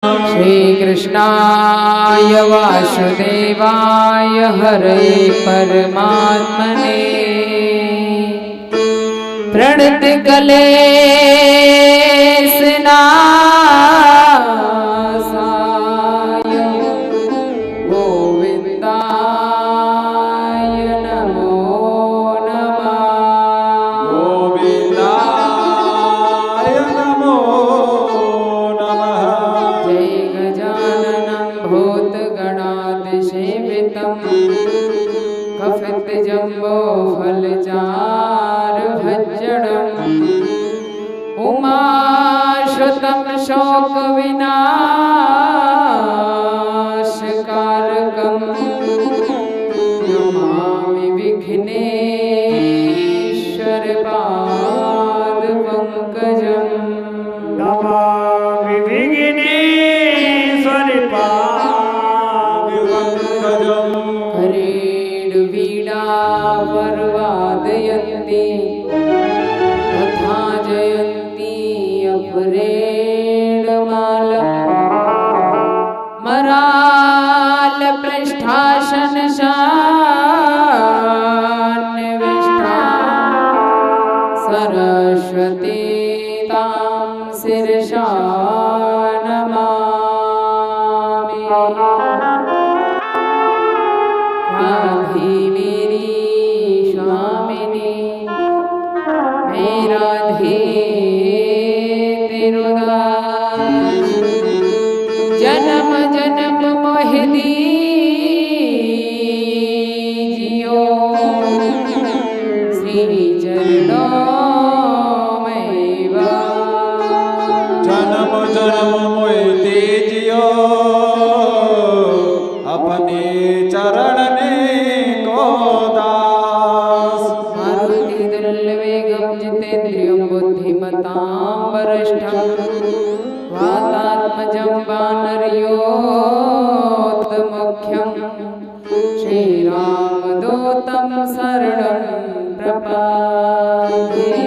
श्री कृष्णाय वासुदेवाय हरे परमात्मने प्रणत क्लेशनाशाय गोविंदाय नमो नमः। गोविंदाय नमो नमः। जय गजाननं भूतगणाधिसेवितं कपितजम्बो फलचारुभक्षणम् उमासुतं शोकविनाशकारकं नमामि विघ्नेश्वरपादपङ्कजम्। नमामि विघ्नेश्वरपादपङ्कजम्। करेणुवीणावरवादयन्ति तथा जयन्ती अपरेणमालम् मरालपृष्ठासनशान्विष्ठा सरस्वती तां शिरसा नमामि। राधे मेरी स्वामिनी मैं राधे तेरो दास जन्म जन्म मोह दीजियो श्री चरणों में वास। जन्म जन्म मोह दीजियो अपने चरण ने को दास। मारुति दुर्लभेगं जितेन्द्रियं बुद्धिमतां वरिष्ठं वातात्मजं वानरयोत्तमुख्यं श्रीरामदूतं शरणं प्रपद्ये।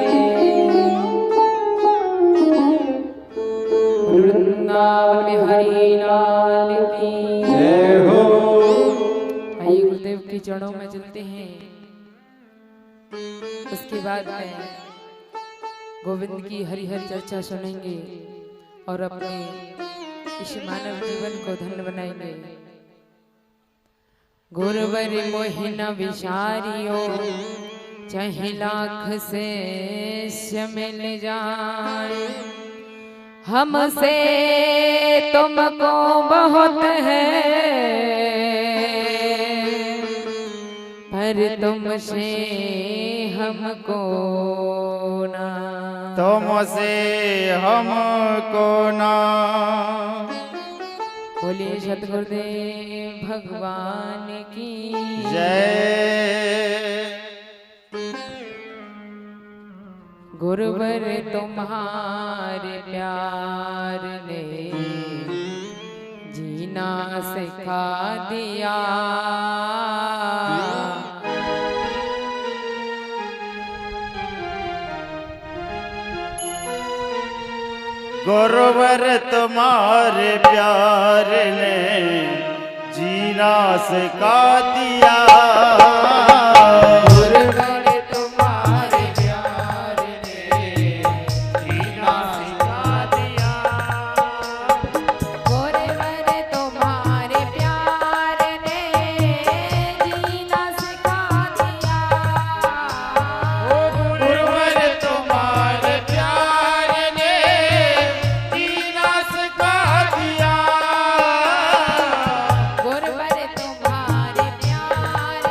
वृंदावन बिहारी लाल की जय हो। आइए गुरुदेव के चरणों में चलते हैं। उसके बाद में गोविंद की हरि हरि चर्चा सुनेंगे और अपने इस मानव जीवन को धन्य बनाएंगे। गुरुवर मोहिन विचारियो चाहे लाख से मिल जाए हमसे तुमको बहुत है पर तुमसे हमको ना। तुमसे हमको ना। बोलिए सतगुरुदेव भगवान की जय। गुरुवर तुम्हारे प्यार ने जीना सिखा दिया गुरुवर तुम्हारे प्यार ने जीना सिखा दिया। गुरुवर तुम्हारे प्यार ने जीना सिखा दिया। गुरुवर तुम्हारे प्यार ने जीना सिखा दिया। गुरुवर तुम्हारे प्यार ने जीना सिखा दिया। गुरुवर तुम्हारे प्यार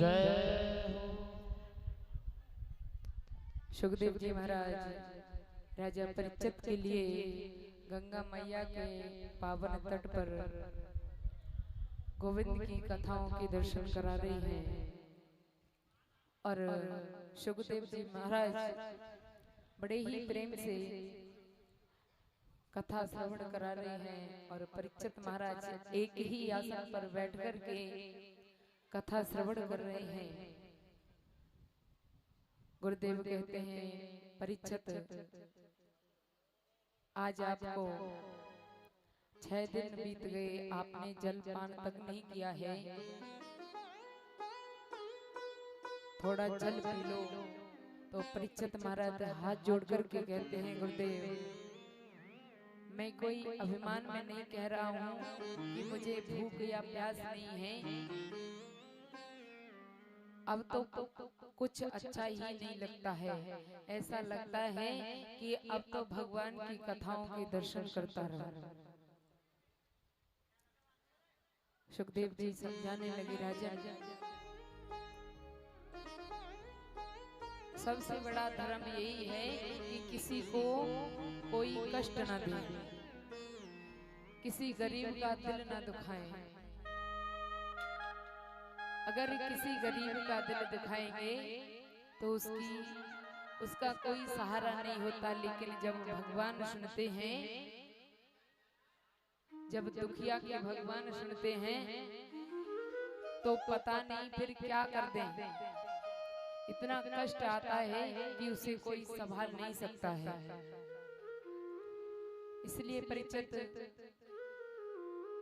जय हो। सुखदेव जी महाराज राजा परीक्षित के लिए गंगा मैया के पावन तट पर गोविंद की कथाओं के दर्शन करा रही हैं और सुखदेव जी महाराज बड़े ही प्रेम से कथा श्रवण करा रहे हैं और परीक्षित महाराज एक ही आसन पर बैठकर के कथा श्रवण कर रहे हैं। गुरुदेव कहते हैं, परीक्षित आज आपको 6 दिन बीत गए, आपने जलपान तक नहीं किया है, थोड़ा जल पी लो। तो परीक्षित महाराज हाथ जोड़ करके कहते हैं, गुरुदेव मैं कोई अभिमान में नहीं कह रहा हूँ कि मुझे भूख या प्यास नहीं है, अब तो कुछ अच्छा ही नहीं लगता है, ऐसा लगता है कि अब तो भगवान की कथाओं के दर्शन करता रहा। सुखदेव जी समझाने लगे, राजा सबसे बड़ा धर्म यही है कि किसी को कोई कष्ट न दे, किसी गरीब का दिल न दुखाए। अगर किसी गरीब का दिल दुखाएंगे तो उसका कोई सहारा नहीं होता। लेकिन जब भगवान सुनते हैं, जब दुखिया के भगवान सुनते हैं तो पता नहीं फिर क्या कर दें। इतना कष्ट आता है कि उसे कोई संभाल नहीं सकता है। इसलिए परीक्षित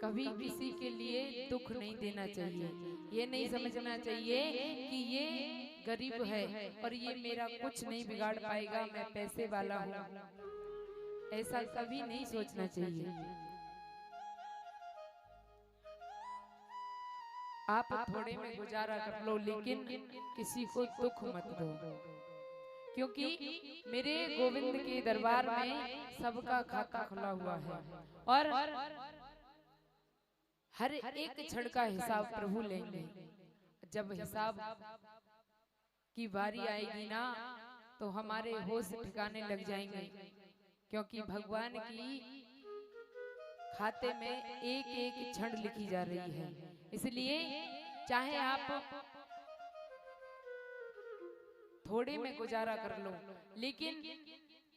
कभी किसी के लिए दुख नहीं देना चाहिए। ये नहीं समझना चाहिए कि ये गरीब है और ये मेरा कुछ नहीं बिगाड़ पाएगा, मैं पैसे वाला हूँ, ऐसा कभी नहीं सोचना चाहिए। आप थोड़े में गुजारा कर लो, लेकिन किसी को दुख मत दो, क्योंकि मेरे गोविंद के दरबार में सबका खाता खुला हुआ है और हर एक क्षण का हिसाब प्रभु लेंगे। जब हिसाब की बारी आएगी ना तो हमारे होश ठिकाने लग जाएंगे, क्योंकि भगवान की खाते में एक एक क्षण लिखी जा रही है। इसलिए चाहे आप थोड़े में गुजारा कर लो, लेकिन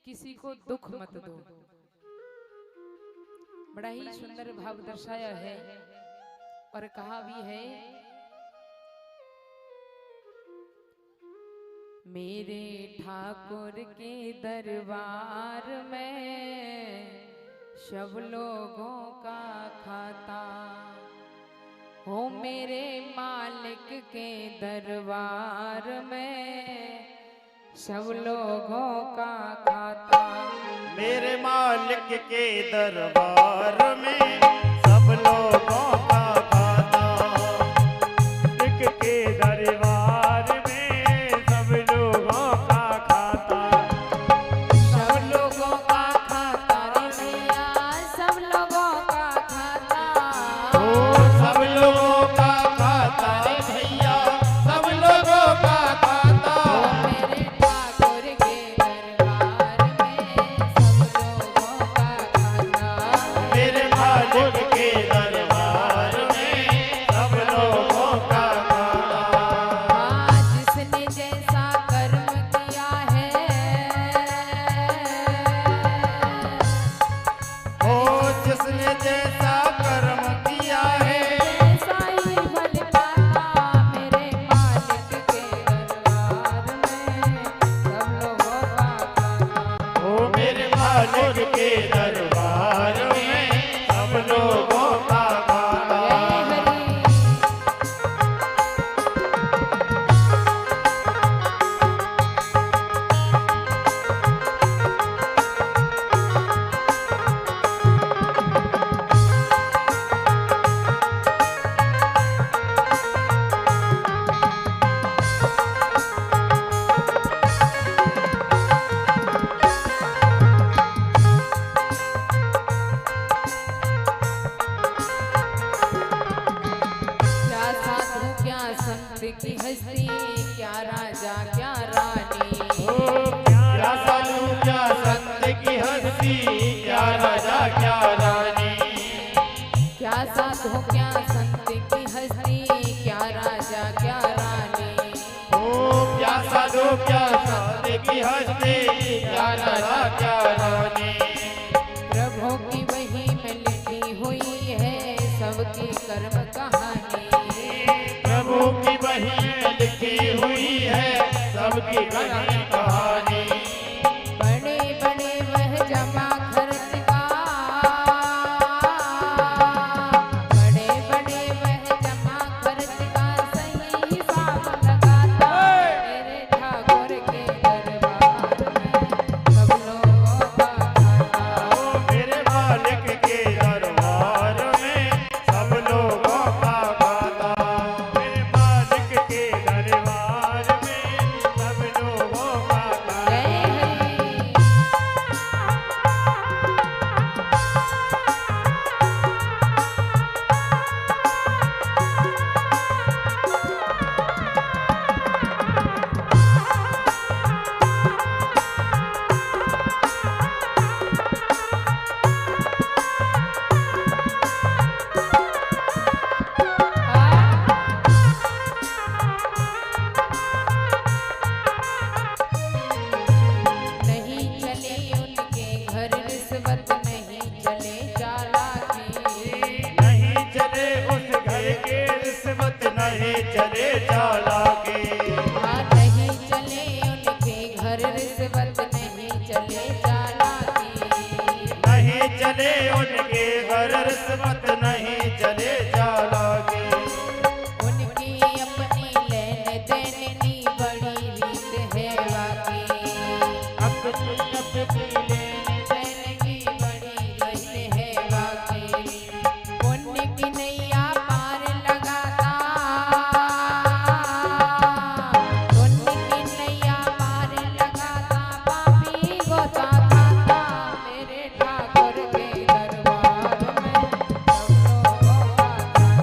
किसी को दुख मत दो। बड़ा ही सुंदर भाव दर्शाया है और कहा भी है, मेरे ठाकुर के दरबार में सब लोगों का खाता हो, मेरे मालिक के दरबार में सब लोगों का खाता। मेरे मालिक के दरबार में सब लोगों का खाता, मालिक के दरबार में सब लोगों का खाता, सब लोगों का खाता रे भैया, सब लोगों का खाता, ओ सब लोगों का खाता रे भैया, सब लोगों का खाता। मेरे ठाकुर के दरबार में सब लोगों का खाता, मेरे मालिक संत की हस्ती, क्या राजा क्या रानी। क्या साधु क्या संत की हस्ती, क्या राजा क्या रानी। क्या साधु क्या संत की हस्ती, क्या राजा क्या रानी। क्या साधु क्या संत की हस्ती, क्या राजा क्या रानी। प्रभु की वही में लिखी हुई है सबकी कर्म कहानी। प्रभु की वही में लिखी हुई है सबकी कर्म कहानी। बड़े बड़े वह जमा खर्च का, बड़े बड़े वह जमा खर्च का सही हिसाब लगाता। मेरे ठाकुर के दरबार में सब लोगों का खाता। मेरे मालिक के दरबार में सब लोगों का खाता। मेरे मालिक के दरबार में सब लोगों का खाता। जय हरि। नहीं चले उनके घर रिश्वत, नहीं चले चालाकी। नहीं चले उस घर के रिश्वत, नहीं चले चालाकी। हाँ, नहीं चले उनके घर रिश्वत, नहीं चले चालाकी। नहीं चले उनके घर रिश्वत, नहीं चले चालाकी। उनकी अपनी लेन देन की बड़ी रीत है वाकी। अपनी अपनी लेन देन की बड़ी रीत है वाकी। पुण्य की नैया पार लगाता, पुण्य की नैया पार लगाता, पापी गोता खाता। मेरे ठाकुर के दरबार में सब लोगों का खाता।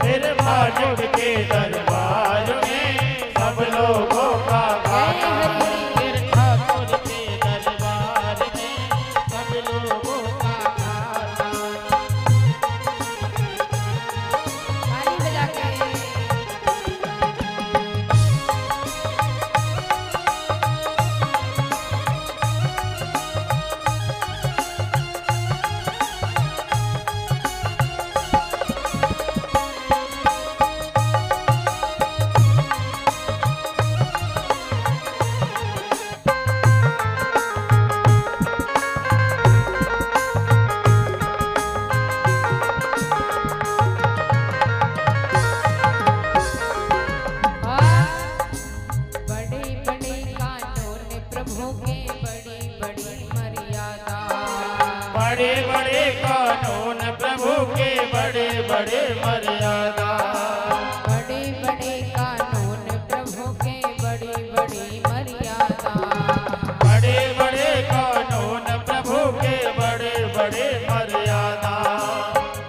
मेरे मालिक के दरबार में सब लोगों का खाता। मेरे ठाकुर के दरबार में सब लोगों का खाता। ताली बजा के। बड़े बड़े कानून प्रभु के, बड़ी बड़ी मर्यादा। बड़े बड़े कानून प्रभु के, बड़े बड़े मर्यादा। बड़े बड़े कानून प्रभु के, बड़ी बड़ी मर्यादा। बड़े बड़े कानून प्रभु के, बड़े बड़े मर्यादा।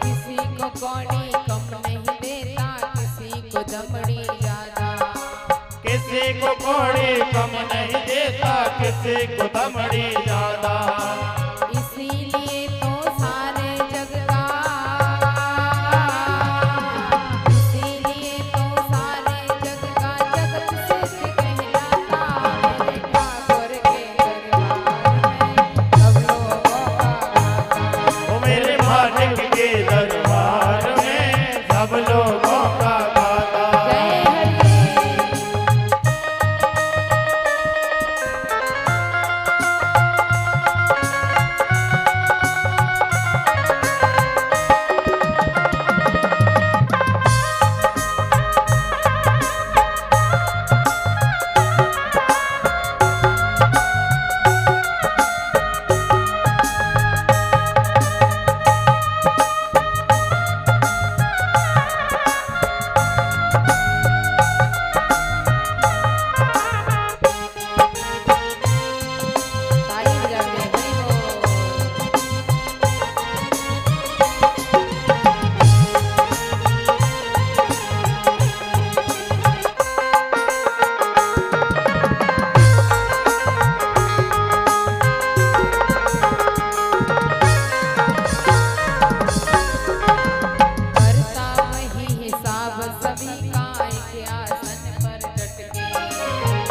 किसी को कौड़ी कम नहीं देता, किसी को दमड़ी ज्यादा। किसी को कोड़ी कम नहीं देता, किसी को दमड़ी ज्यादा। इसीलिए तो सारे जग का, इसीलिए तो सारे जग का जगत सिद्ध कहलाता। मेरे ठाकुर के दरबार में सब लोगों का खाता। ओ मेरे मालिक के दरबार में सब लोगों का खाता। जय हरि।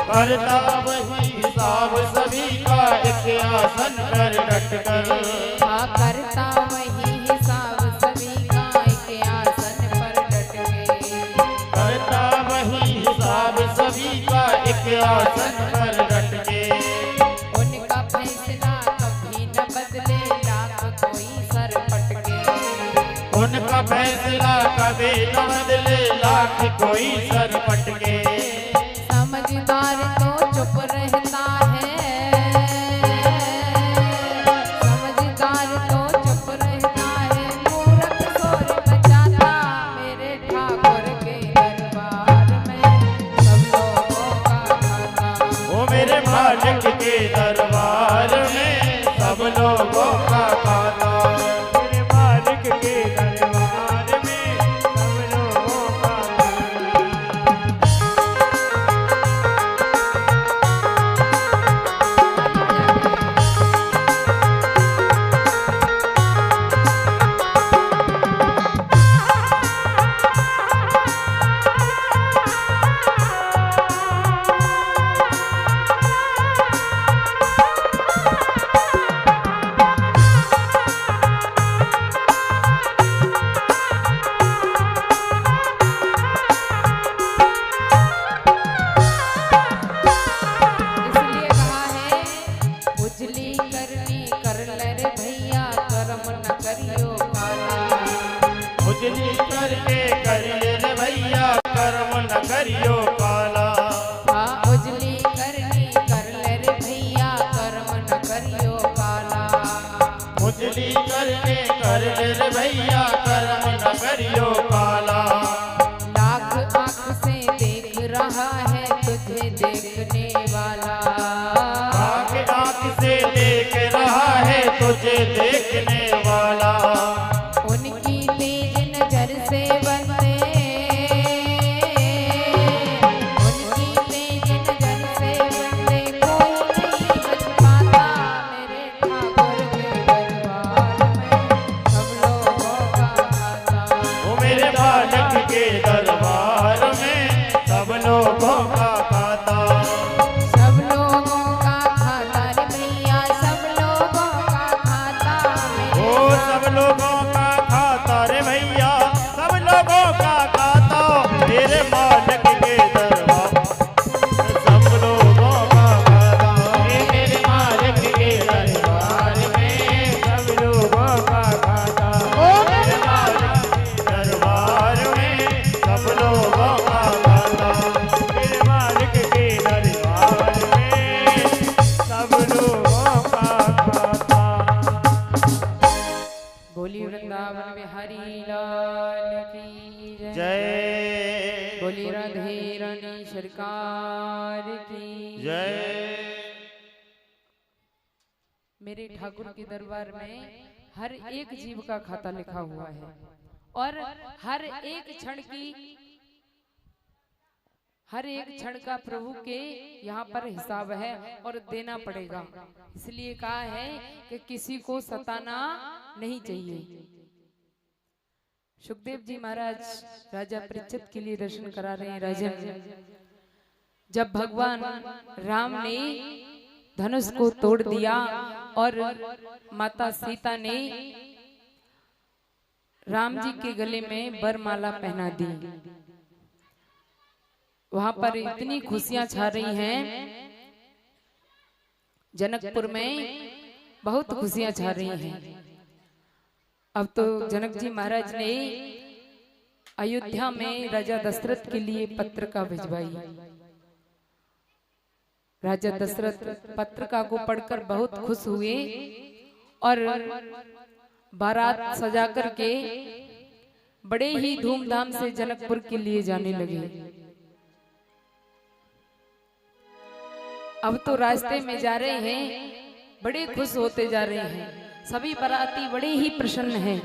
करता वही हिसाब सभी का एक आसन पर डट कर। हाँ करता वही हिसाब सभी का एक आसन पर डट के। करता वही हिसाब सभी का एक आसन पर डट के। उनका फैसला कभी न बदले लाख कोई सर पटके। उनका फैसला कभी न बदले लाख कोई सर पटके। समझदार तो चुप रहता है, समझदार तो चुप रहता है, मूर्ख शोर मचाता मेरे ठाकुर के दरबार में सब लोगों का खाता। वो मेरे मालिक के दरबार में सब लोगों का खाता। मेरे मालिक के दरबार में सब लोगों का इसलिए कहा है उजली करनी कर ले रे भैया कर्म न करियो काला। उजली करके कर ले रे भैया कर्म न करियो काला। हाँ उजली करनी कर ले रे भैया कर्म न करियो काला। उजली करके कर ले रे भैया कर्म न करियो काला। लाख आँख से देख रहा है तुझे देखने वाला। आँख आँख से देख रहा है तुझे देखने वाला। उनकी तेज नजर से बंदे, उनकी तेज नजर से बंदे कोई नहीं बच पाता मेरे ठाकुर के दरबार में सब लोगों का खाता। वो मेरे मालिक के दरबार में सब लोगों का खाता। सब लोगों का खाता रे भैया सब लोगों का खाता वो मेरे सब लोगों का खाता रे भैया सब लोगों का खाता। मेरे मालिक के दरबार सब लोगों का खाता। मेरे मालिक के दरबार में सब लोगों का खाता। मेरे मालिक के दरबार में सब लोगों का खाता। मेरे मालिक के दरबार में सब लोगों का खाता। बोली वृंदावन बिहारी लाल की जय। जय बोली राधे रानी सरकार की जय। मेरे ठाकुर के दरबार में हर एक जीव का खाता लिखा हुआ है और हर एक क्षण की, हर एक क्षण का प्रभु के यहाँ पर हिसाब है और देना पड़ेगा। इसलिए कहा है कि किसी को सताना नहीं चाहिए। सुखदेव जी महाराज राजा परीक्षित के लिए दर्शन करा रहे हैं। राजन, जब भगवान राम ने धनुष को तोड़ दिया और माता सीता ने राम जी के गले में वरमाला पहना दी, वहां पर इतनी खुशियां छा रही हैं। जनकपुर में बहुत खुशियां छा रही हैं। अब तो जनक जी महाराज ने अयोध्या में राजा दशरथ के लिए पत्रिका भिजवाई। राजा दशरथ पत्रिका को पढ़कर बहुत खुश हुए और बारात सजा करके बड़े ही धूमधाम से जनकपुर के लिए जाने लगे। अब तो रास्ते में जा रहे हैं, बड़े खुश होते जा रहे हैं। सभी बाराती बड़े ही प्रसन्न हैं।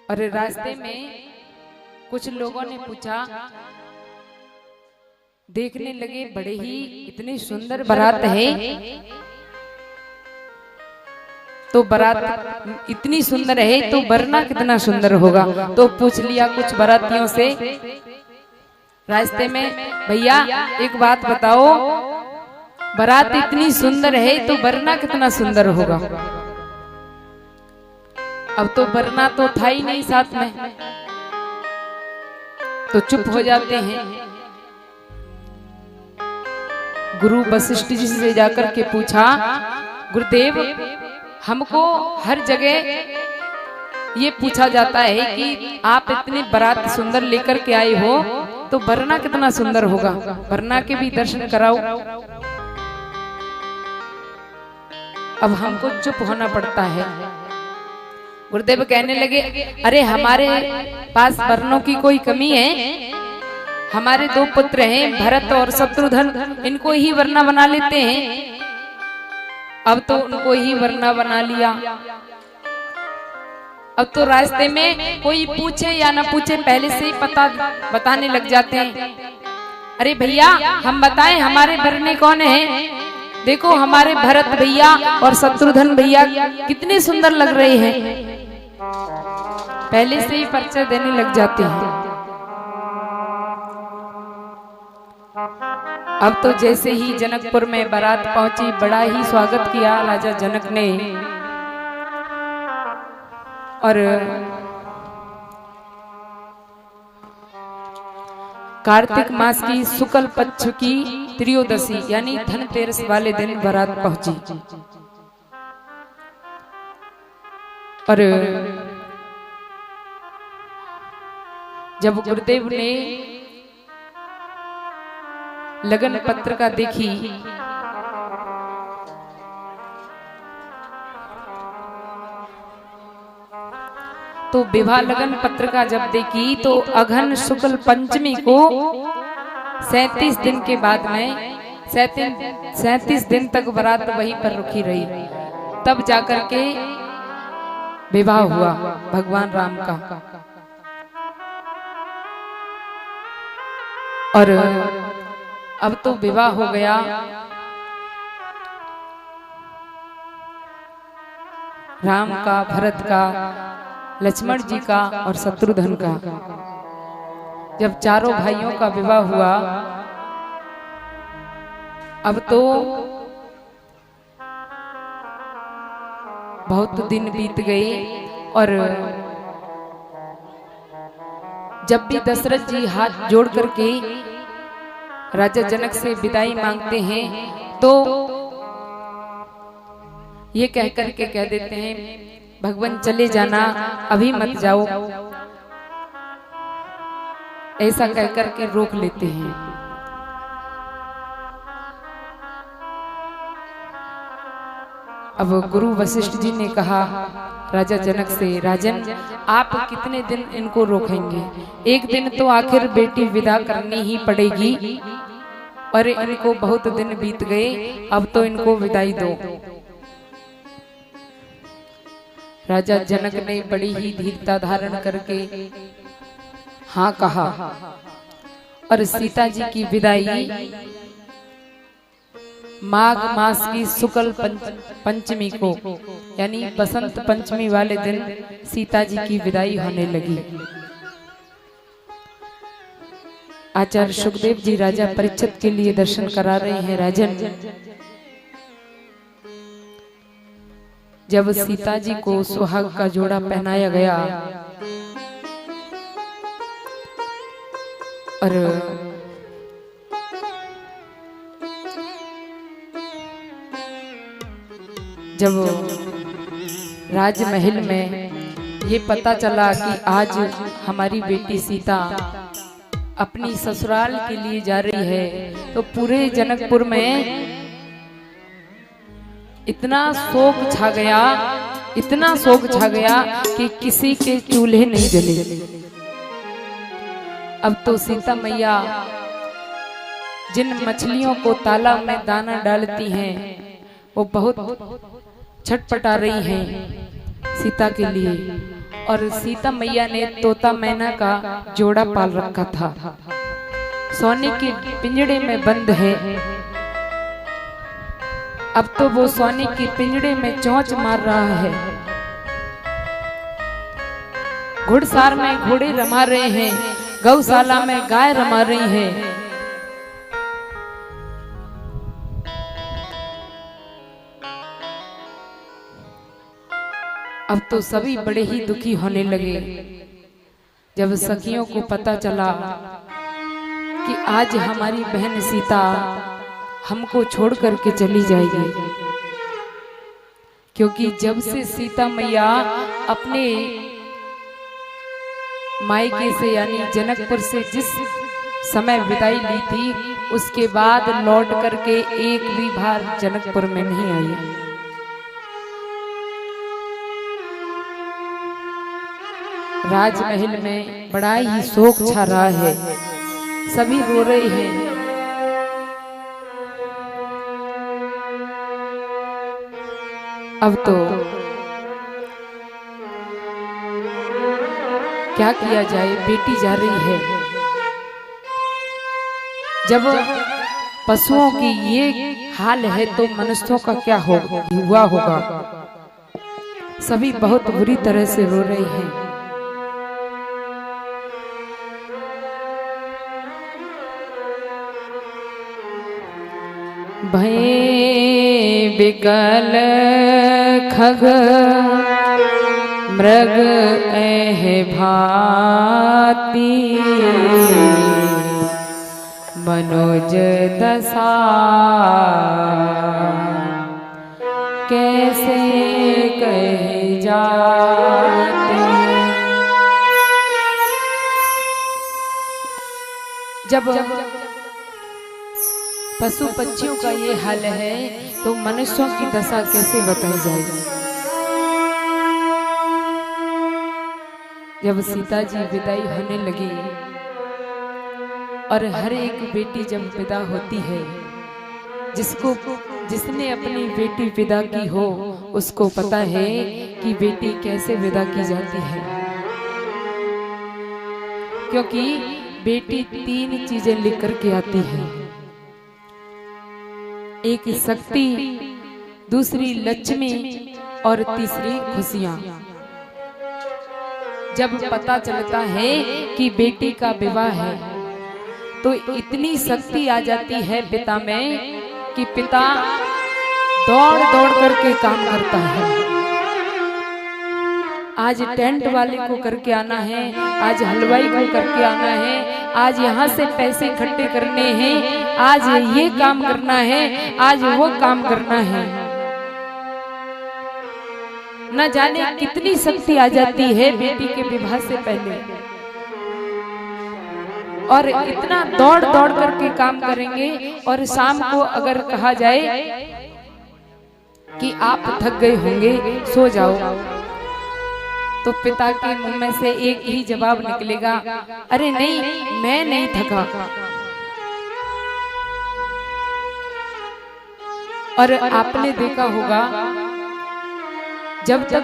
और रास्ते में कुछ लोगों ने पूछा, देखने लगे बड़े ही इतनी सुंदर बारात है, तो बारात इतनी सुंदर है तो वरना कितना सुंदर होगा। तो पूछ लिया कुछ बारातियों से, रास्ते में, भैया एक बात बताओ, बारात इतनी सुंदर है तो वरना कितना सुंदर होगा। अब तो वरना तो था ही नहीं साथ में, तो चुप हो जाते हैं। गुरु वशिष्ठ जी से जाकर के पूछा, गुरुदेव हमको हर जगह ये पूछा जाता है कि आप इतनी बारात सुंदर लेकर के आए हो तो वरना कितना सुंदर होगा, वरना के भी दर्शन कराओ। अब हमको चुप होना पड़ता है। गुरुदेव कहने लगे, अरे हमारे पास वर्णों की कोई कमी है? हमारे 2 पुत्र हैं, भरत और शत्रुघ्न, इनको ही वरना बना लेते हैं। अब तो उनको ही वरना बना लिया। अब तो रास्ते में कोई पूछे या ना पूछे पहले से ही बताने लग जाते हैं। अरे भैया हम बताएं हमारे वरने कौन हैं? देखो हमारे भरत भैया और शत्रुघ्न भैया कितने सुंदर लग रहे हैं। पहले से ही परिचय देने लग जाते हैं। अब तो जैसे ही जनकपुर में बारात पहुंची, बड़ा ही स्वागत किया राजा जनक ने। और कार्तिक मास की शुक्ल पक्ष की त्रयोदशी यानी धनतेरस वाले दिन बारात पहुंची। और जब गुरुदेव ने लगन पत्रिका देखी तो विवाह लगन पत्रिका जब देखी तो अघन शुक्ल पंचमी को 37 दिन के बाद में 37 दिन तक बारात वहीं पर रुकी रही। तब जाकर के विवाह हुआ भगवान राम का। और अब तो विवाह हो गया। राम का, भरत का, लक्ष्मण जी का और शत्रुघ्न का। जब चारों भाइयों का विवाह हुआ, अब तो बहुत दिन बीत गए। और जब भी दशरथ जी हाथ जोड़ करके राजा जनक से विदाई मांगते हैं तो ये कह करके कह देते हैं, भगवान चले जाना, अभी मत जाओ, ऐसा कह करके रोक लेते हैं। अब गुरु वशिष्ठ जी ने कहा राजा जनक से, राजन आप कितने दिन इनको रोकेंगे? एक दिन तो आखिर बेटी विदा करनी ही पड़ेगी और इनको बहुत दिन बीत गए, अब तो इनको विदाई दो। राजा जनक ने बड़ी ही धीरता धारण करके हाँ कहा। और सीता जी की विदाई माघ मास की शुक्ल पंचमी को यानी बसंत पंचमी वाले दिन सीता जी की विदाई होने लगी। आचार्य सुखदेव जी राजा परीक्षित के लिए दर्शन करा रहे हैं। राजन, जब सीता जी को सुहाग का जोड़ा पहनाया गया और जब राजमहल में ये पता चला कि आज हमारी बेटी सीता अपनी ससुराल के लिए जा रही है, तो पूरे जनकपुर में इतना शोक छा गया, इतना शोक छा गया कि किसी के चूल्हे नहीं जले। अब तो सीता मैया जिन मछलियों को तालाब में दाना डालती हैं वो बहुत छटपटा रही हैं सीता के लिए। और सीता मैया ने तोता मैना का जोड़ा पाल रखा था, सोने के पिंजड़े में बंद है। अब तो वो सोने के पिंजड़े में चोंच मार रहा है, घुड़सार में घोड़े रमा रहे हैं गौशाला में गाय रमा रही है। अब तो सभी बड़े ही दुखी होने लगे जब सखियों को पता चला कि आज हमारी बहन सीता हमको छोड़ करके चली जाएगी। क्योंकि जब से सीता मैया अपने मायके से यानी जनकपुर से जिस समय विदाई ली थी, उसके बाद लौट करके एक भी बार जनकपुर में नहीं आई। राजमहल में बड़ा ही शोक छा रहा है, सभी रो रहे हैं। अब तो क्या किया जाए, बेटी जा रही है। जब पशुओं की ये हाल है तो मनुष्यों का क्या हुआ होगा। सभी बहुत बुरी तरह से रो रहे हैं। भय विकल खग मृग एह भांति मनोज दशा कैसे कह जाते। जब पशु पक्षियों का ये हाल है तो मनुष्यों की दशा कैसे बताई जाएगी। जब सीता जी विदाई होने लगी और हर एक बेटी जब विदा होती है, जिसने अपनी बेटी विदा की हो उसको पता है कि बेटी कैसे विदा की जाती है। क्योंकि बेटी 3 चीजें लेकर के आती है, एक शक्ति, दूसरी लक्ष्मी और तीसरी खुशियां। जब पता चलता है कि बेटी का विवाह है तो इतनी शक्ति आ जाती है पिता में कि पिता दौड़ दौड़ करके काम करता है। आज टेंट वाले को करके आना है, आज हलवाई को करके आना है, आज यहाँ से पैसे इकट्ठे करने हैं, आज ये काम करना है, आज वो काम करना है। न जाने कितनी शक्ति आ जाती है बेटी के विवाह से पहले। और इतना दौड़ दौड़ करके काम करेंगे और शाम को अगर कहा जाए कि आप थक गए होंगे सो जाओ, तो पिता के मुंह में से एक ही जवाब निकलेगा, अरे नहीं, मैं नहीं थका। और आपने देखा होगा जब तक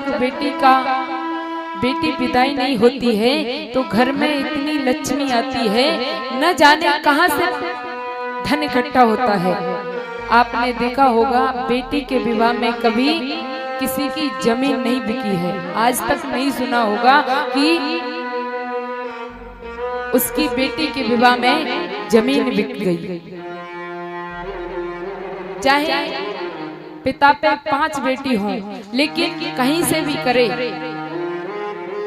बेटी विदाई नहीं होती है तो घर में इतनी लक्ष्मी आती है, न जाने कहां से धन इकट्ठा होता है। आपने देखा होगा बेटी के विवाह में कभी किसी की जमीन नहीं बिकी है। आज तक नहीं सुना होगा कि उसकी बेटी के विवाह में जमीन बिक गई। चाहे पिता पे 5 बेटी हों, लेकिन कहीं से भी करे,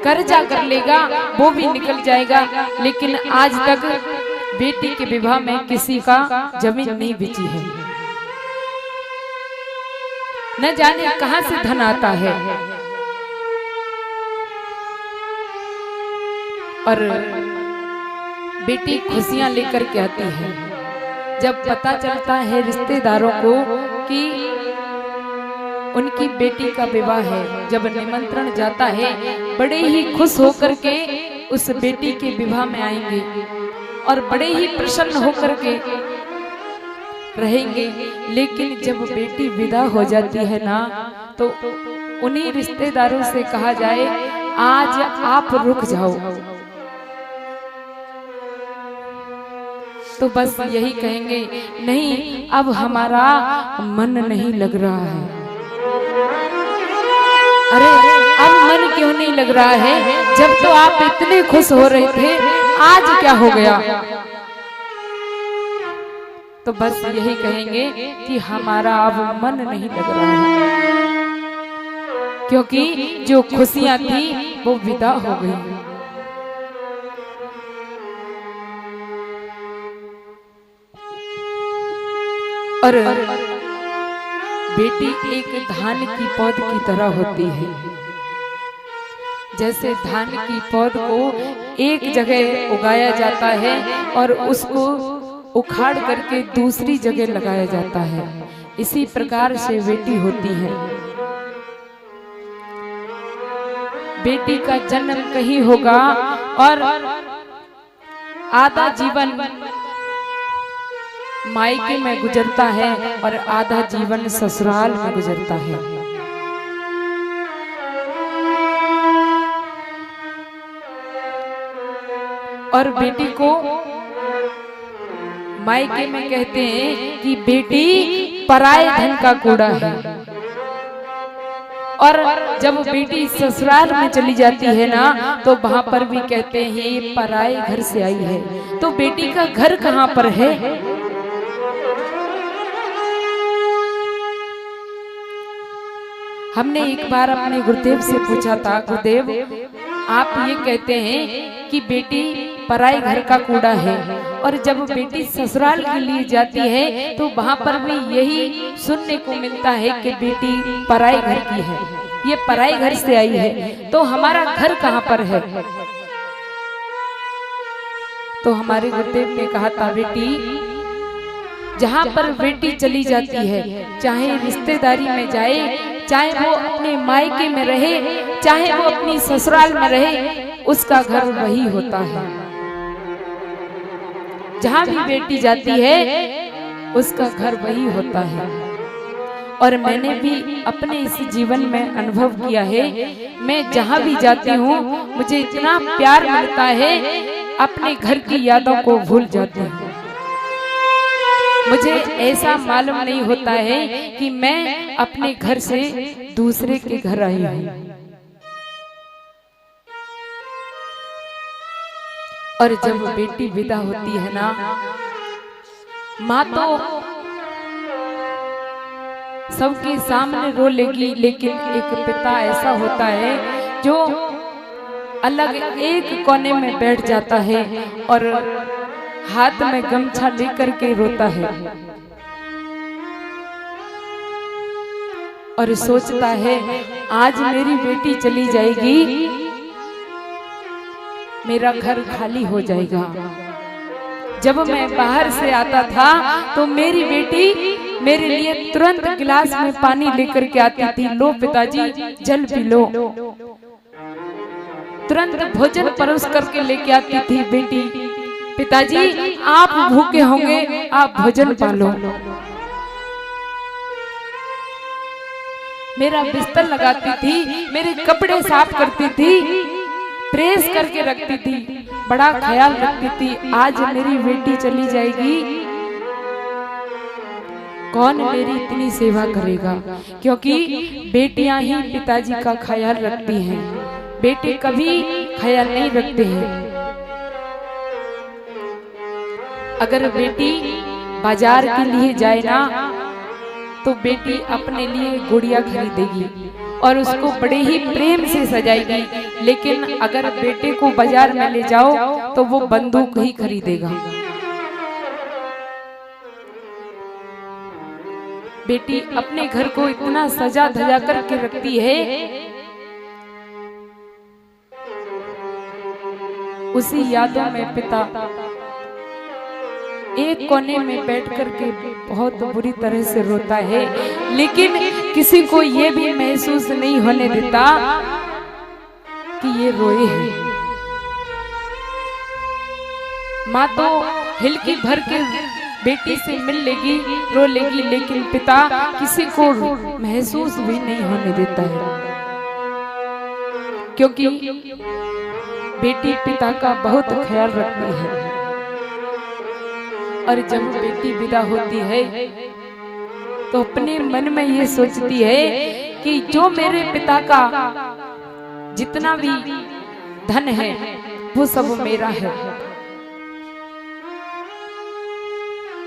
कर्जा कर लेगा वो भी निकल जाएगा, लेकिन आज तक बेटी के विवाह में किसी का जमीन नहीं बिची है। न जाने कहां से धन आता है। और बेटी खुशियां लेकर के आती है। जब पता चलता है रिश्तेदारों को कि उनकी बेटी का विवाह है, जब निमंत्रण जाता है, बड़े ही खुश होकर के उस बेटी के विवाह में आएंगे और बड़े ही प्रसन्न होकर के रहेंगे। लेकिन जब बेटी विदा हो जाती है ना, तो उन्हीं रिश्तेदारों से कहा जाए, आज आप रुक जाओ, तो बस यही कहेंगे, नहीं अब हमारा मन नहीं लग रहा है। अरे अब मन क्यों नहीं लग रहा है? जब तो आप इतने खुश हो रहे थे, आज क्या हो गया। तो बस यही कहेंगे कि हमारा अब मन नहीं लग रहा है, क्योंकि जो खुशियां थी वो विदा हो गई। और बेटी एक धान की पौध की तरह होती है। जैसे धान की पौध को एक जगह उगाया जाता है और उसको उखाड़ करके दूसरी जगह लगाया जाता है, इसी प्रकार से बेटी होती है। बेटी का जन्म कहीं होगा और आधा जीवन मायके में गुजरता है और आधा जीवन ससुराल में गुजरता है। और बेटी को मायके में कहते हैं कि बेटी पराये धन का कूड़ा है, और जब बेटी ससुराल में चली जाती है ना तो वहां पर भी कहते हैं ये पराये घर से आई है। तो बेटी का घर कहां पर है? हमने एक बार अपने गुरुदेव से पूछा था, गुरुदेव आप ये कहते हैं कि बेटी पराये घर का कूड़ा है, और जब बेटी ससुराल के लिए जाती है तो वहां पर भी यही सुनने को मिलता है कि बेटी पराये घर की है, ये पराये घर से आई है, तो हमारा घर कहां पर है? तो हमारे गुरुदेव ने कहा था, बेटी जहां पर बेटी चली जाती है, चाहे रिश्तेदारी में जाए, चाहे वो अपने मायके में रहे, चाहे वो अपनी ससुराल में रहे, उसका घर वही होता है। जहां भी बेटी जाती है उसका घर वही होता है। और मैंने भी अपने इस जीवन में अनुभव किया है, मैं जहां भी जाती हूँ मुझे इतना प्यार मिलता है, अपने घर की यादों को भूल जाती हूँ। मुझे ऐसा मालूम नहीं होता है कि मैं अपने घर से दूसरे के घर आई हूँ। और जब बेटी विदा होती है ना, माँ तो सबके सामने रो लेगी, लेकिन एक पिता ऐसा होता है जो अलग एक कोने में बैठ जाता है और हाथ में गमछा लेकर के रोता है और सोचता है आज मेरी बेटी चली जाएगी, मेरा घर खाली हो जाएगा। जब मैं बाहर से आता था तो मेरी बेटी मेरे लिए तुरंत गिलास में पानी लेकर के आती थी, लो पिताजी जल पी लो। तुरंत भोजन परोस करके लेके आती थी, बेटी पिताजी आप भूखे होंगे, आप भोजन पालो। मेरा बिस्तर लगाती थी, मेरे कपड़े साफ करती थी, प्रेस करके रखती थी, बड़ा ख्याल रखती थी। आज मेरी बेटी चली जाएगी, कौन मेरी इतनी सेवा करेगा? क्योंकि बेटियां ही पिताजी का ख्याल रखती हैं, बेटे कभी ख्याल नहीं रखते हैं। अगर बेटी बाजार के लिए जाए ना तो बेटी अपने लिए गुड़िया खरीदेगी और उसको बड़े ही प्रेम से सजाएगी, लेकिन अगर बेटे को बाजार में ले जाओ तो वो बंदूक ही खरीदेगा। बेटी अपने घर को इतना सजा धजा करके रखती है, उसी यादों में पिता एक कोने में बैठ करके बहुत बुरी तरह से रोता है, लेकिन किसी को ये भी महसूस नहीं होने देता कि ये रोए हैं। माँ तो हिलकी भर के बेटी से मिल लेगी, रो लेगी, लेकिन पिता किसी को महसूस भी नहीं होने देता है, क्योंकि बेटी पिता का बहुत ख्याल रखती है। और जब बेटी विदा होती है तो अपने मन में ये सोचती है कि जो मेरे पिता का जितना भी धन है वो सब मेरा है,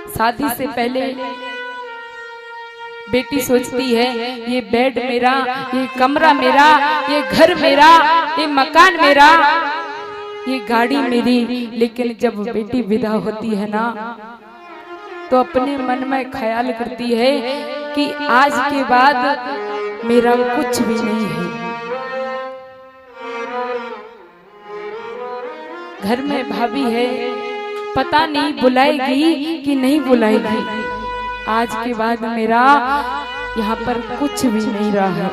शादी से पहले बेटी सोचती है ये बेड मेरा, ये कमरा मेरा, ये घर मेरा, ये मकान मेरा, ये गाड़ी मेरी। लेकिन जब बेटी विदा होती है ना तो अपने मन में ख्याल करती है कि आज के बाद मेरा कुछ भी नहीं है। घर में भाभी है, पता नहीं बुलाएगी कि नहीं बुलाएगी। आज के बाद मेरा यहाँ पर कुछ भी नहीं रहा है।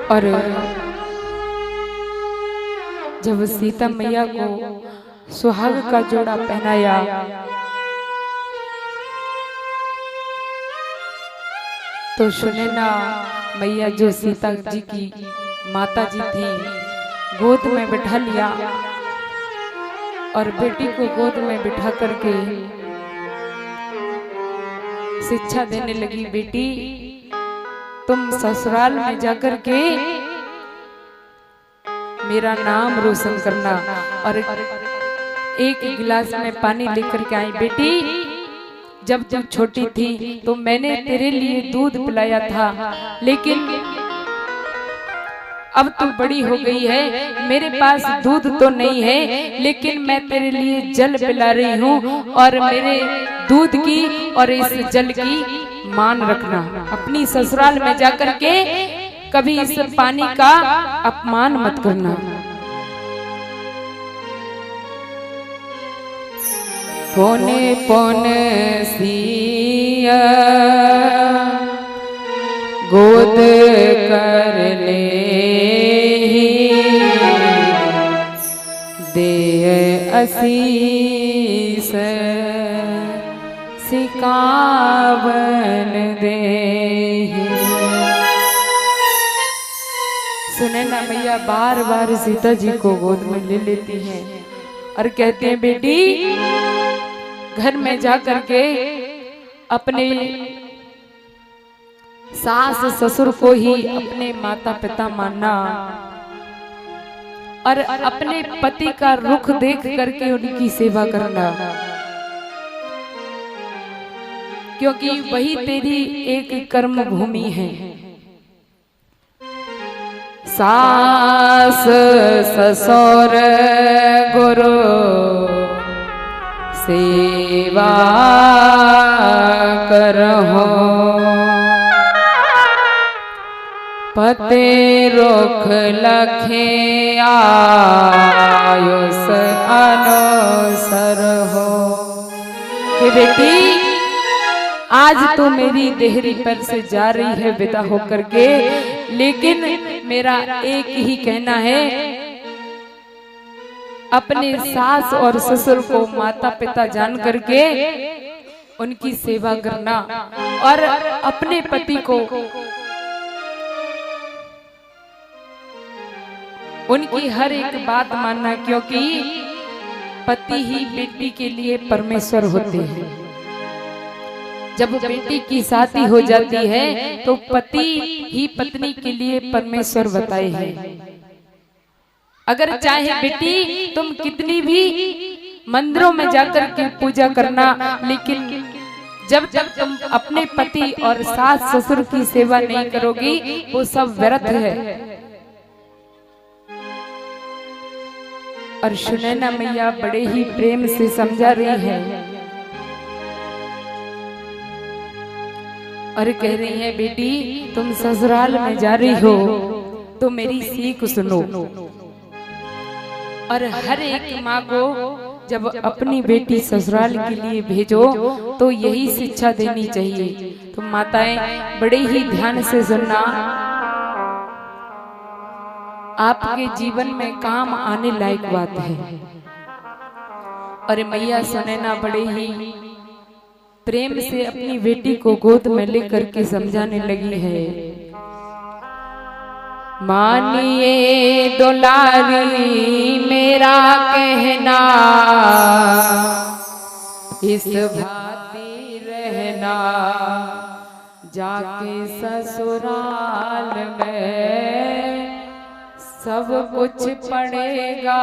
और जब सीता मैया को सुहाग का जोड़ा पहनाया तो सुनैना मैया जो सीता जी की माता जी थी गोद में बिठा लिया और बेटी को गोद में बिठा करके शिक्षा देने लगी। बेटी तुम ससुराल में जाकर के मेरा नाम रोशन करना। और एक गिलास में पानी लेकर के आई। बेटी जब तू छोटी थी तो मैंने तेरे लिए दूध पिलाया था, लेकिन अब तू बड़ी हो गई है, मेरे पास दूध तो नहीं है, लेकिन मैं तेरे लिए जल पिला रही हूँ और मेरे दूध की और इस जल की मान रखना। अपनी ससुराल में जाकर के कभी इस पानी का अपमान मत करना। पौने पौने सिया गोद कर ले दे असीस सिकावन दे। सुनैना मैया बार बार सीता जी को गोद में ले लेती हैं और कहते हैं बेटी घर में जाकर के अपने सास ससुर को ही अपने माता पिता मानना और अपने पति का रुख देख करके उनकी सेवा करना, क्योंकि वही तेरी एक कर्म भूमि है। सास ससुर गुरु सेवा करहो पते रुख लखे आयुष अनुसर हो। कि बेटी आज तो मेरी देहरी पर से जा रही है विदा होकर के, लेकिन मेरा एक ही कहना है, अपने सास और ससुर को माता पिता जान करके उनकी सेवा करना और अपने पति को उनकी हर एक बात मानना, क्योंकि पति ही बेटी के लिए परमेश्वर होते हैं। जब बेटी की शादी हो जाती है तो पति ही पत्नी के लिए परमेश्वर बताए हैं। अगर चाहे बेटी तुम कितनी भी मंदिरों में जाकर के पूजा करना, लेकिन जब जब तुम अपने पति और सास ससुर की सेवा नहीं करोगी वो सब व्यर्थ है। और सुनैना मैया बड़े ही प्रेम से समझा रही है और कह रही है बेटी तुम ससुराल में जा रही हो तो मेरी सीख सुनो। और हर एक माँ को जब अपनी बेटी ससुराल के लिए भेजो तो यही शिक्षा देनी चाहिए। तो माताएं बड़े ही ध्यान से सुनना, आपके जीवन में काम आने लायक बात है। और मैया सुनैना बड़े ही प्रेम से अपनी बेटी को गोद में लेकर के समझाने लगी है, मानिए दुलारी मेरा कहना, इस भांति रहना, जाके ससुराल में सब कुछ पड़ेगा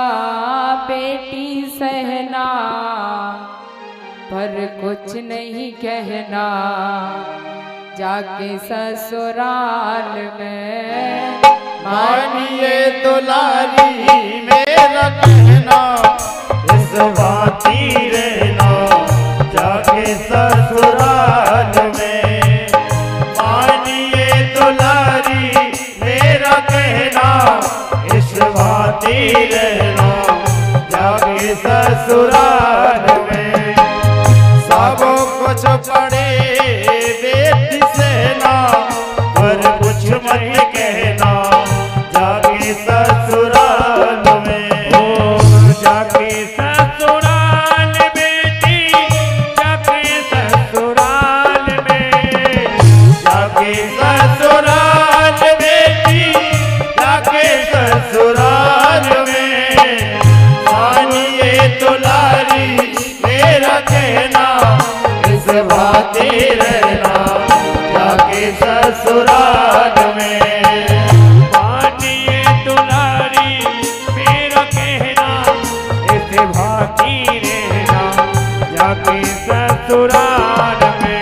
बेटी सहना, पर कुछ नहीं कहना जाके ससुराल में। मानिए दुलारी मेरा कहना, इस भांति रहना जाके ससुराल में। मानिए दुलारी मेरा कहना, इस भांति रहना जाके ससुराल में। सब कुछ पड़े बेटी सहना, पर कुछ मत कहना जाके ससुराल में। ओ जाके ससुराल बेटी, जाके ससुराल में। जाके ससुराल बेटी, जाके ससुराल में। मानिए दुलारी मेरा कहना, इस भांति रहना जाके ससुराल में। मानिए दुलारी मेरा कहना, इस भांति रहना जाके ससुराल में।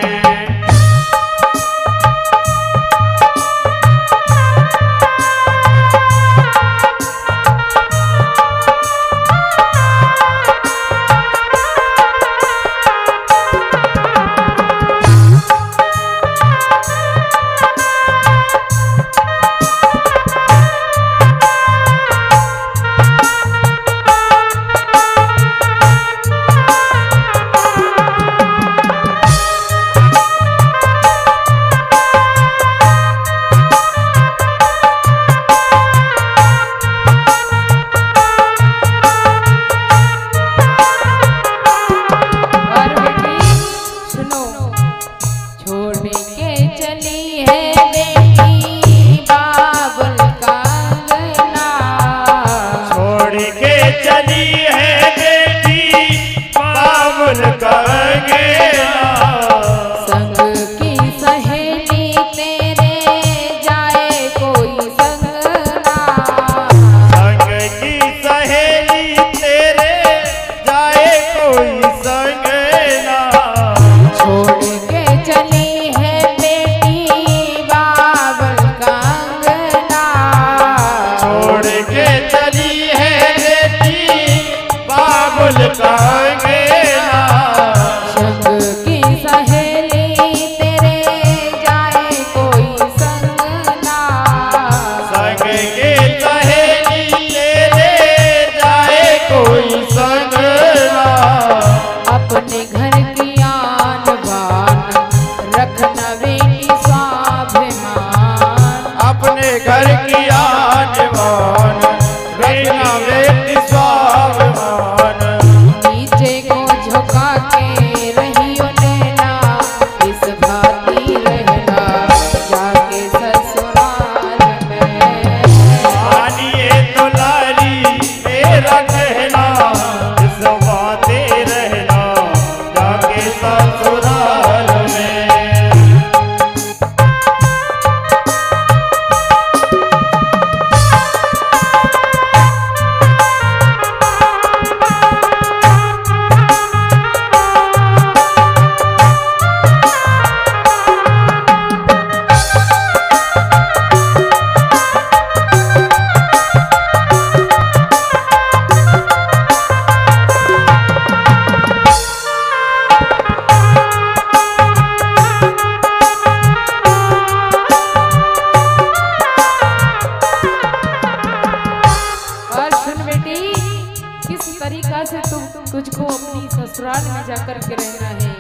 तुझको अपनी ससुराल में जाकर के रहना है।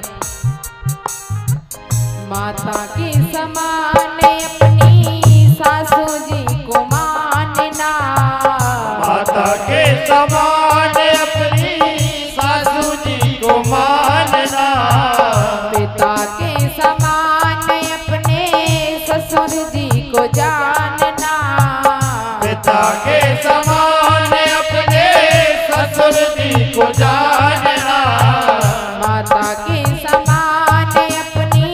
माता के समान अपनी सासू जी को मानना, माता के समान अपनी सासू जी को मानना, पिता के समान अपने ससुर जी को जानना, पिता के समान अपने ससुर जी को जानना, माता के समान अपनी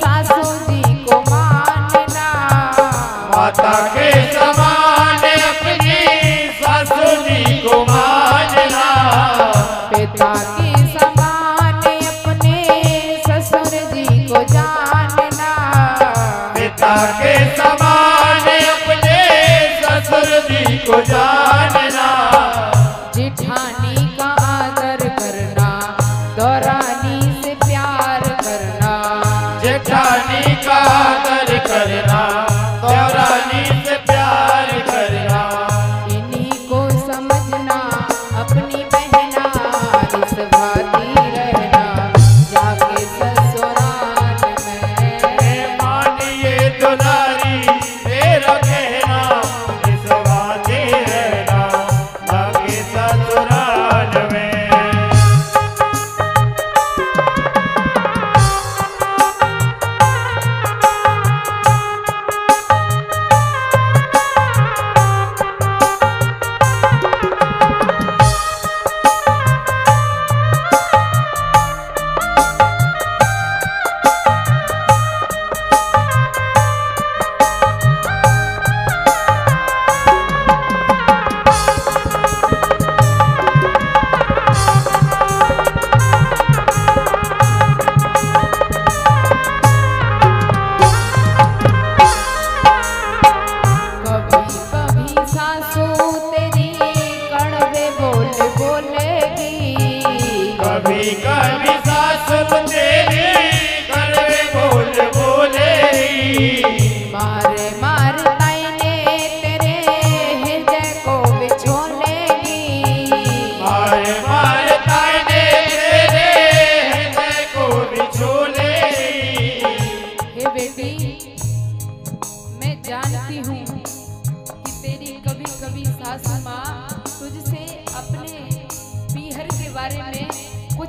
सासू जी को मानना, माता के समान अपनी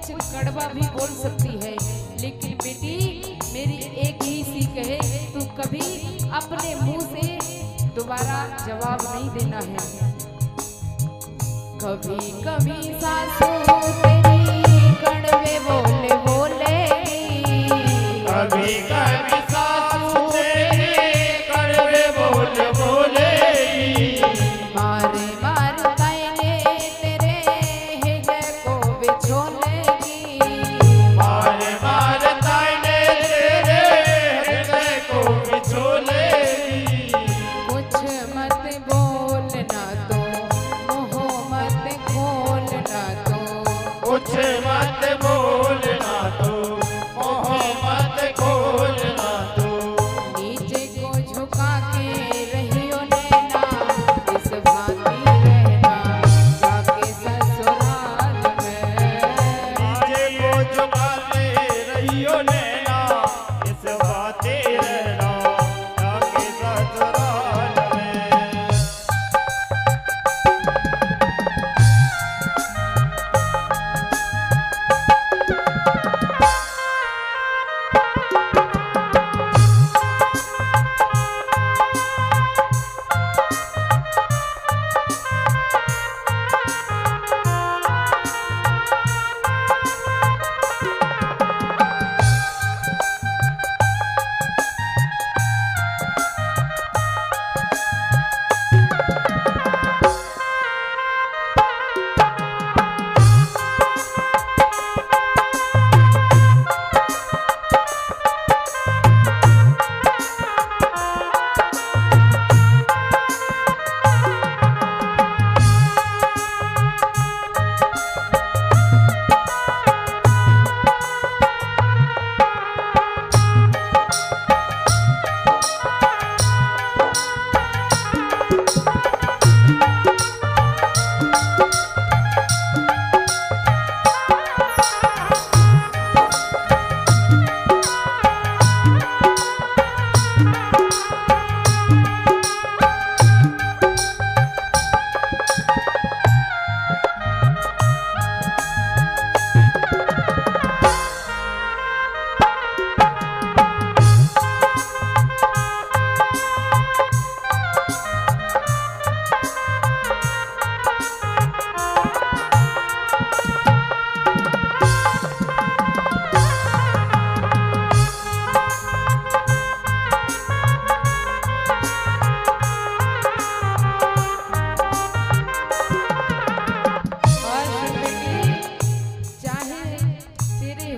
कुछ कड़वा भी बोल सकती है, लेकिन बेटी मेरी एक ही सीख है, तू कभी अपने मुंह से दोबारा जवाब नहीं देना है। कभी कभी सासू तेरी कड़वे बोले बोलेगी, कभी कभी सासू तेरी कड़वे बोल बोलेगी, मारे मार ताइने तेरे हृदय को बिछोलेगी, मार मार ताइने तेरे हृदय को बिछोलेगी। कुछ मत बोलना तो मुँह मत खोलना तो, कुछ मत बोलना तो मोह मत खोलना तो, नीचे को झुका के रहियो नैना, इस भांति रहना जाके ससुराल में। नीचे को झुकाते रहियो नैना, इस बातें रहना जाके ससुराल में।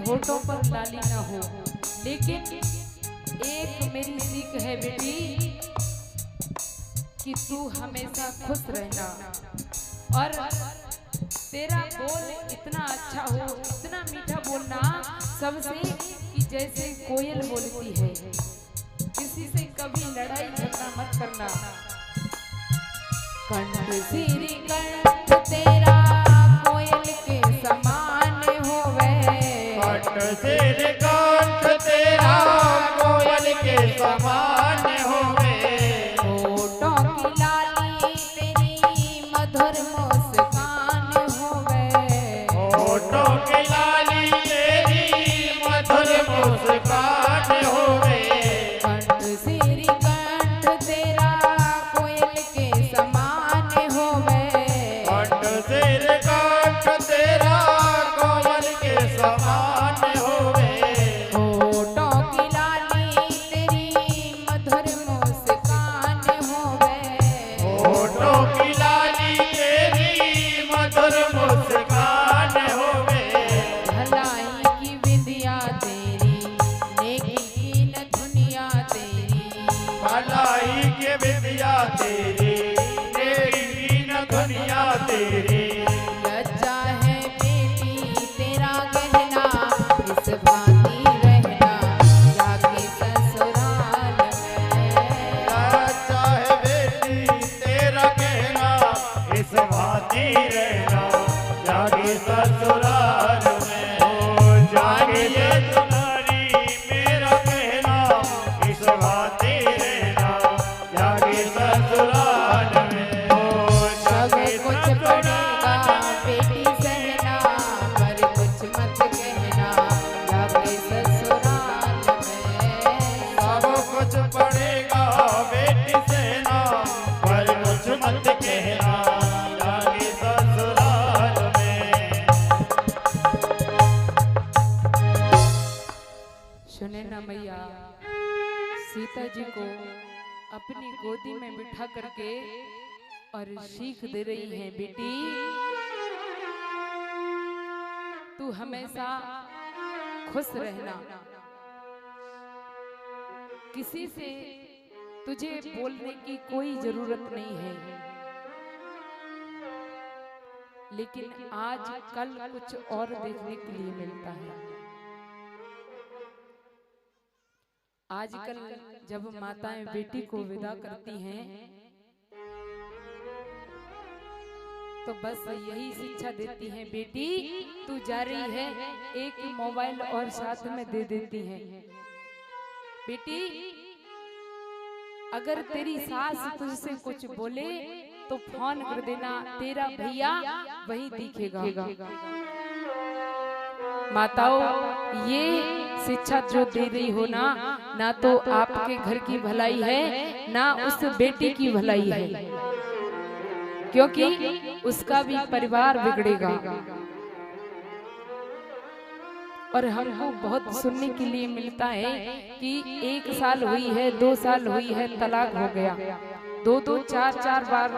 होठों पर लाली ना हो, लेकिन एक मेरी सीख है बेटी कि तू हमेशा खुश रहना, और तेरा बोल इतना अच्छा हो, इतना मीठा बोलना सबसे कि जैसे कोयल बोलती है। किसी से कभी लड़ाई झगड़ा मत करना। कंठ सिरी कंठ तेरा कोयल के समान होवे, कंठ सिर कंठ तेरा कोयल के समान होवे, होठों की लाली तेरी मधुर मुस्कान होवे, होठों की लाली तेरी मधुर मुस्कान होवे, कंठ सिरी कंठ तेरा कोयल के समान होवे, कंठ सिर कंठ तेरा कोयल के समान होवे, गोदी में बिठा करके और सीख दे रही हैं, बेटी तू हमेशा खुश रहना, किसी से तुझे बोलने की कोई जरूरत नहीं है, लेकिन आज कल कुछ और देखने के लिए मिलता है। आजकल जब माताएं बेटी को विदा करती हैं तो बस यही शिक्षा देती हैं, बेटी तू जा रही है, एक मोबाइल और साथ में दे देती हैं। बेटी अगर तेरी सास तुझसे कुछ बोले तो फोन कर देना, तेरा भैया वही दिखेगा। माताओं ये शिक्षा जो दे रही हो ना, ना तो आपके घर की भलाई है ना उस बेटी की भलाई है, क्योंकि उसका भी परिवार बिगड़ेगा। और हमको बहुत सुनने के लिए मिलता है कि 1 साल हुई है, 2 साल हुई है, तलाक हो गया, 2-2, 4-4 बार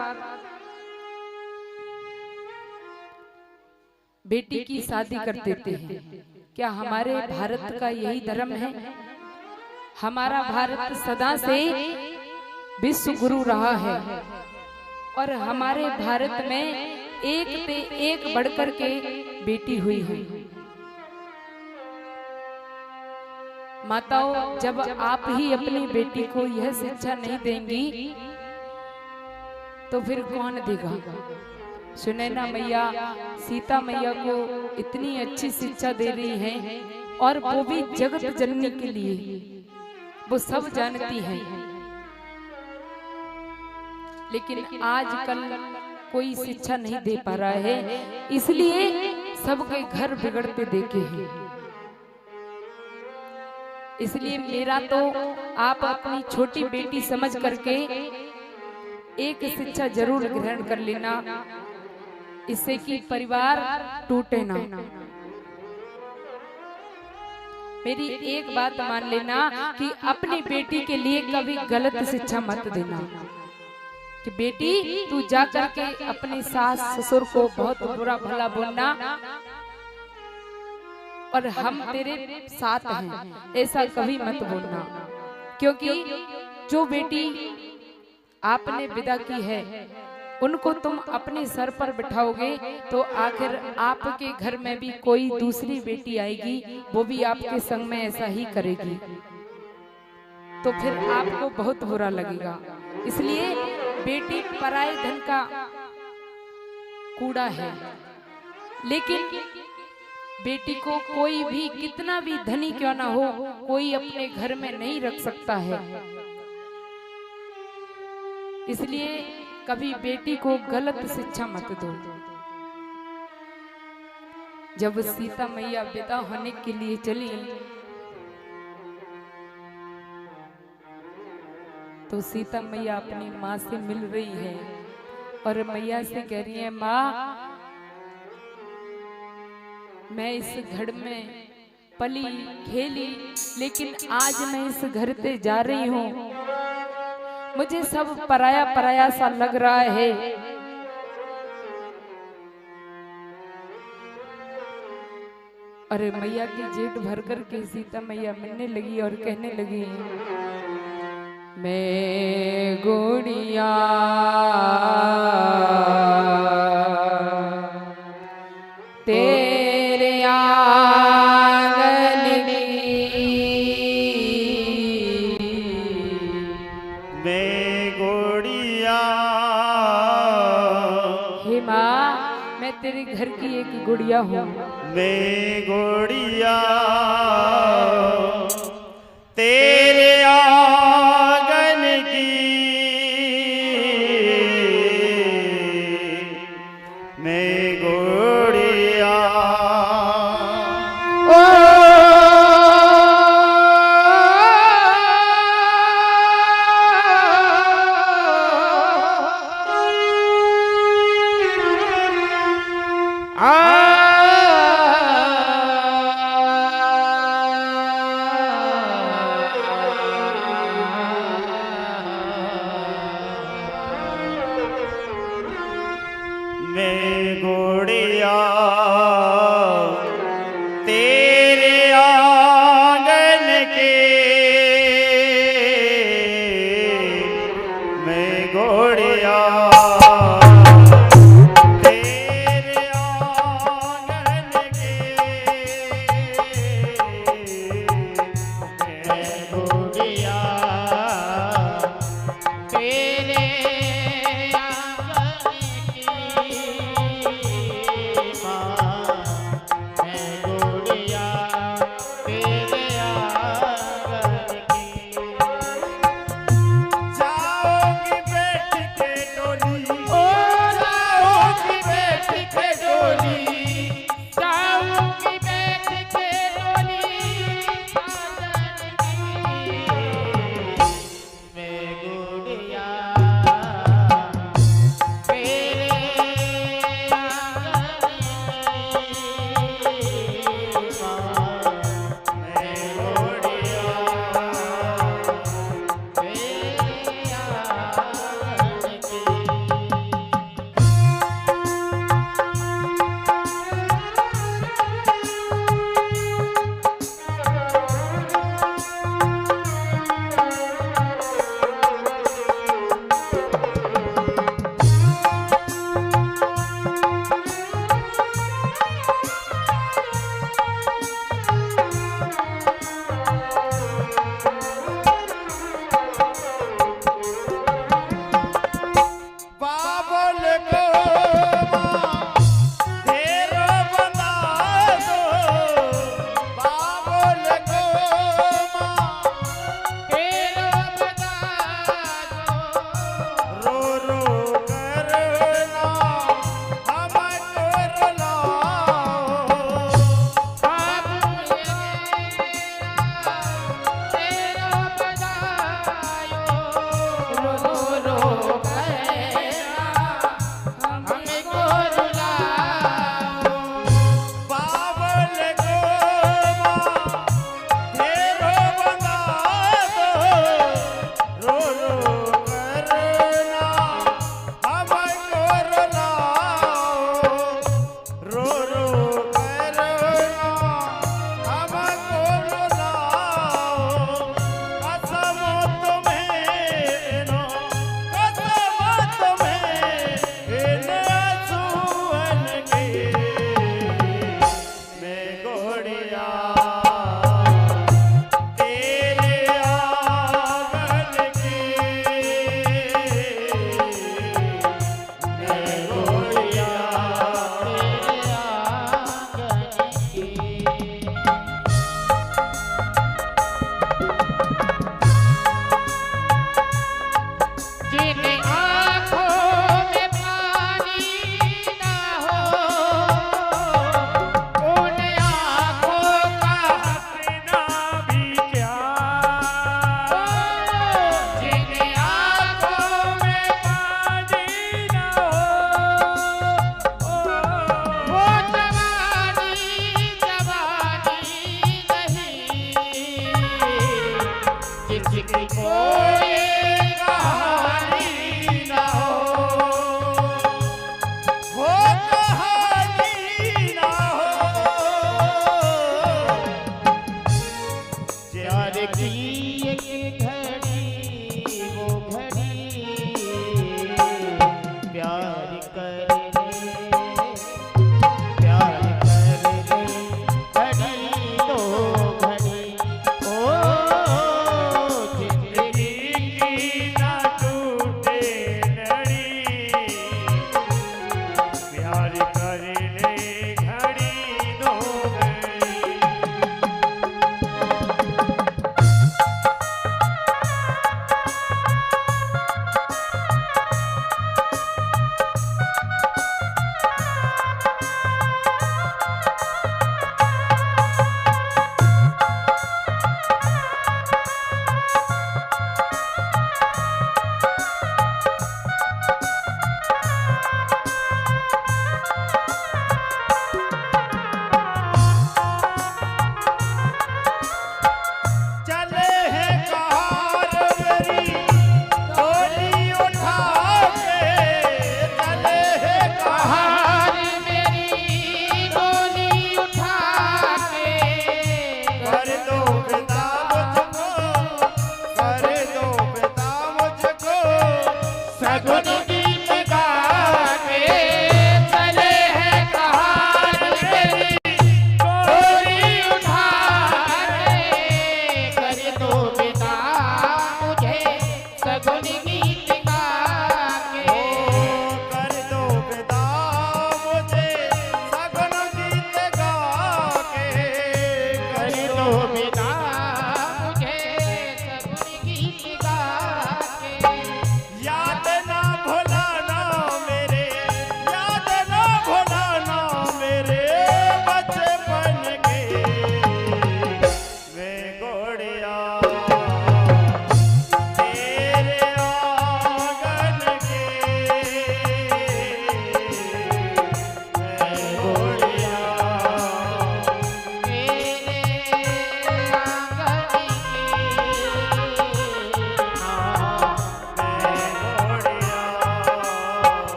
बेटी की शादी कर देते हैं। क्या हमारे भारत का यही धर्म है? हमारा भारत सदा से विश्व गुरु रहा है और हमारे भारत में एक पे एक बढ़कर के बेटी हुई है। माताओं जब आप ही अपनी बेटी को यह शिक्षा नहीं देंगी तो फिर कौन देगा? सुनैना मैया सीता मैया को इतनी अच्छी शिक्षा दे रही हैं और वो भी जगत जननी के लिए, वो सब जानती हैं, लेकिन आजकल कोई शिक्षा नहीं दे पा रहा है, इसलिए सबके घर बिगड़ते देखे हैं। इसलिए मेरा तो आप अपनी छोटी बेटी समझ करके एक शिक्षा जरूर ग्रहण कर लेना, इससे कि परिवार टूटे ना। मेरी एक बात मान लेना कि अपनी बेटी के लिए कभी गलत शिक्षा मत देना कि बेटी तू जाकर के अपने सास ससुर को बहुत बुरा भला बोलना और हम तेरे साथ हैं, ऐसा कभी मत बोलना, क्योंकि जो बेटी आपने विदा की है उनको तुम अपने सर पर बिठाओगे तो आखिर आपके घर में भी कोई दूसरी बेटी आएगी, वो भी आपके संग में ऐसा ही करेगी, तो फिर आपको बहुत बुरा लगेगा। इसलिए बेटी पराये धन का कूड़ा है, लेकिन बेटी को कोई भी कितना भी धनी क्यों ना हो, कोई अपने घर में नहीं रख सकता है। इसलिए कभी बेटी को गलत शिक्षा मत दो। जब सीता मैया विदा होने के लिए चली तो सीता मैया अपनी माँ से मिल रही है और मैया से कह रही है, माँ मैं इस घर में पली खेली, लेकिन आज मैं इस घर से जा रही हूँ, मुझे सब पराया पराया सा लग रहा है। अरे मैया की जेठ भर कर के सीता मैया मिलने लगी और कहने लगी, मैं गुड़िया तेरे आंगन की, मैं गुड़िया, हे माँ मैं तेरे घर की एक गुड़िया हूँ, मैं गुड़िया तेरे आंगन की, मैं गुड़िया मैं गोड़िया तेरे आंगन के, मैं गोड़िया तेरे आंगन के, मैं गोड़िया तेरे आंगन की माँ, मैं गोड़िया तेरे आंगन की। जाओगी बैठ के डोली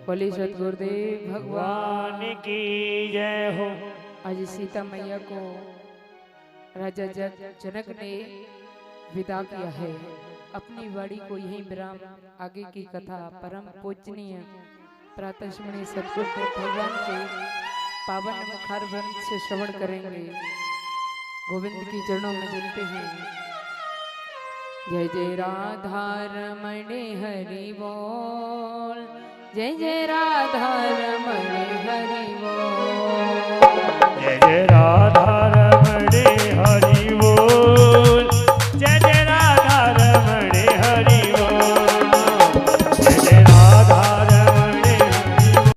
बोले सतगुरुदेव भगवान भगवान की जय हो। आज सीता मैया को राजा जनक ने विदा किया है। अपनी वाणी को यही विराम, आगे की कथा परम पूजनीय प्रातस्मरणीय सतगुरु भगवान के पावन मुखार वंश से श्रवण करेंगे। गोविंद की चरणों में जलते हैं। जय जय राधा रमण हरि बोल, जय जय राधा रमण हरि बोल।